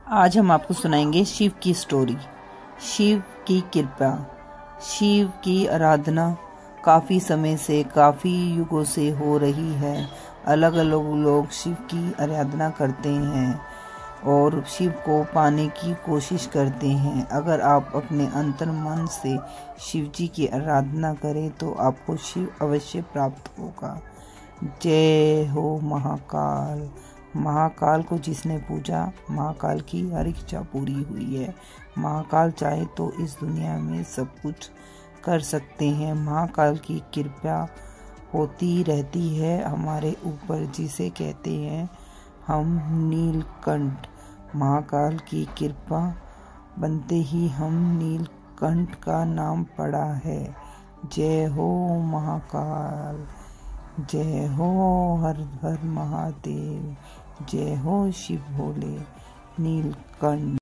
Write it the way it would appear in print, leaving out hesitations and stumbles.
आज हम आपको सुनाएंगे शिव की स्टोरी। शिव की कृपा। शिव की आराधना काफ़ी समय से, काफ़ी युगों से हो रही है। अलग अलग लोग शिव की आराधना करते हैं और शिव को पाने की कोशिश करते हैं। अगर आप अपने अंतर मन से शिव जी की आराधना करें तो आपको शिव अवश्य प्राप्त होगा। जय हो महाकाल। महाकाल को जिसने पूजा, महाकाल की हर इच्छा पूरी हुई है। महाकाल चाहे तो इस दुनिया में सब कुछ कर सकते हैं। महाकाल की कृपा होती रहती है हमारे ऊपर, जिसे कहते हैं हम नीलकंठ। महाकाल की कृपा बनते ही हम नीलकंठ का नाम पड़ा है। जय हो महाकाल। जय हो हर हर महादेव। जय हो शिव भोले नीलकंठ।